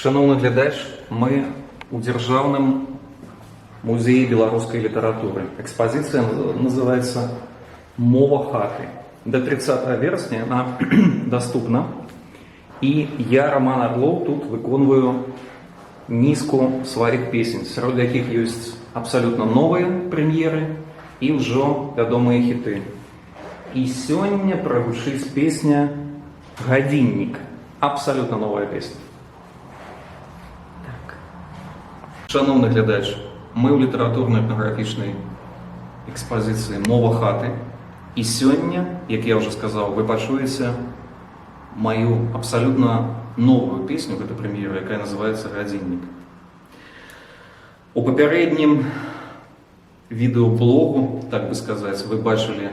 Шановны глядач, мы у Дзяржаўным музеі беларускай літаратуры. Экспазіцыя называется «Мова хаты». До 30 верасня она доступна. И я, Роман Орлов, тут выконваю низку сваіх песень, сярод якіх ёсць абсолютно новые прэм'еры и ўжо вядомыя хіты. И сёння прагучыць песня «Гадзіннік». Абсолютно новая песня. Так. Шановны глядач, мы ў літаратурна-этнаграфічнай экспазіцыі «Мова хаты». И сёння, як я уже сказал, вы пачуеце мою абсолютно новую песню, гэта прэм'ера, якая называется «Гадзіннік». У папярэднім відэаблогу, так бы сказать, вы бачылі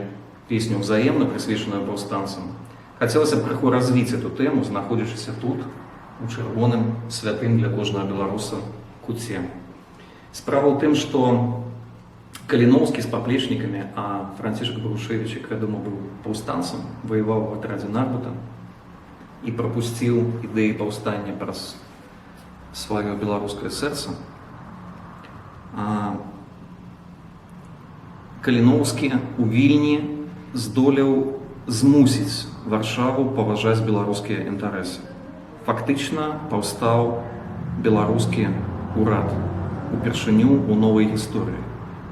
песню «Взаемно», присвеченную паўстанцам. Хацелася б крыху развіць эту тэму, знаходзячыся тут, у чырвоным, святым для кожнага беларуса куце. Справа ў тым, што Каліноўскі з паплечнікамі, а Францішак Барушевіч, як вядома, быў паўстанцам, ваяваў у атрадзе Нарбута і прапусціў ідэі паўстання праз сваё беларускае сэрца. Каліноўскі у Вільні здолеў змусіць Варшаву паважаць беларускія інтарэсы. Фактычна паўстаў беларускі ўрад упершыню ў новай гісторыі,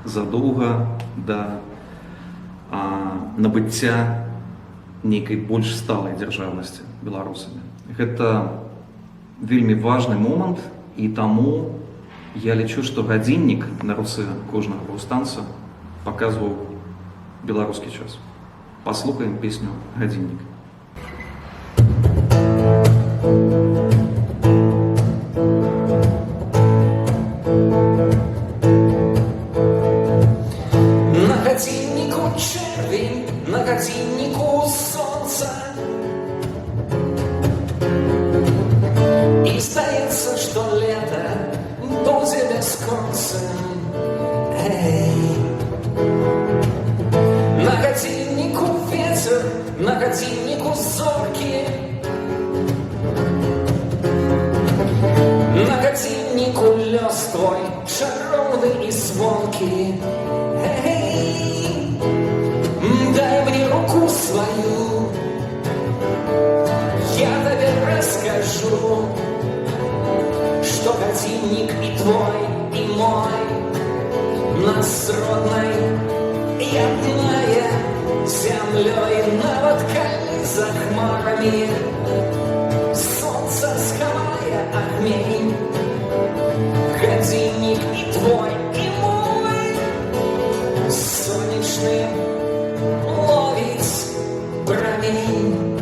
задоўга да набыцця нейкай больш сталай дзяржаўнасці беларусамі. Гэта вельмі важны момант, і таму я лічу, што гадзіннік на руцэ кожнага паўстанца паказваў беларускі час. Паслухаем песню «Гадзіннік». На гадзінніку чэрвень, на гадзінніку сонца, і здаецца, што лета будзе бясконцым. На гадзінніку ветер, на гадзінніку зоркі, на гадзінніку лёс твой чароўны і звонкі. Дай мне руку свою, я табе раскажу, што гадзіннік і твой, і мой нас роднай яднае зямлёй, нават калі за хмарамі сонца схавае агней. Гадзіннік і твой, і мой сонечны ловіць прамень.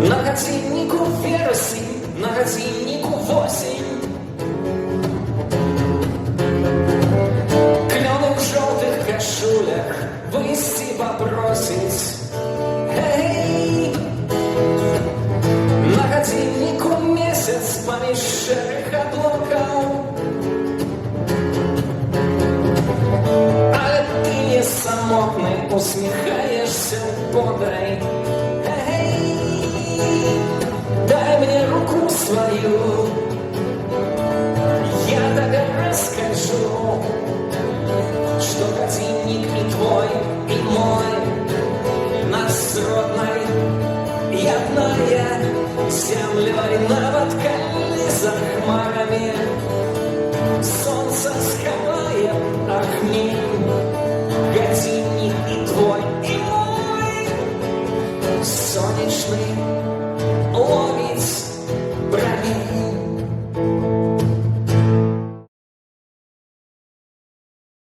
На гадзінніку верасень, на гадзінніку восень, выйсці папросіць. На гадзінніку месяц паміж шэрых аблокаў, але ты не самотны, усміхаешься бодай. Дай мне руку свою, я табе раскажу, што гадзіннік і твой, і мой нас роднай яднае зямлёй, нават калі за хмарамі сонца схавае агней. Гадзіннік і твой, і мой сонечны ловіць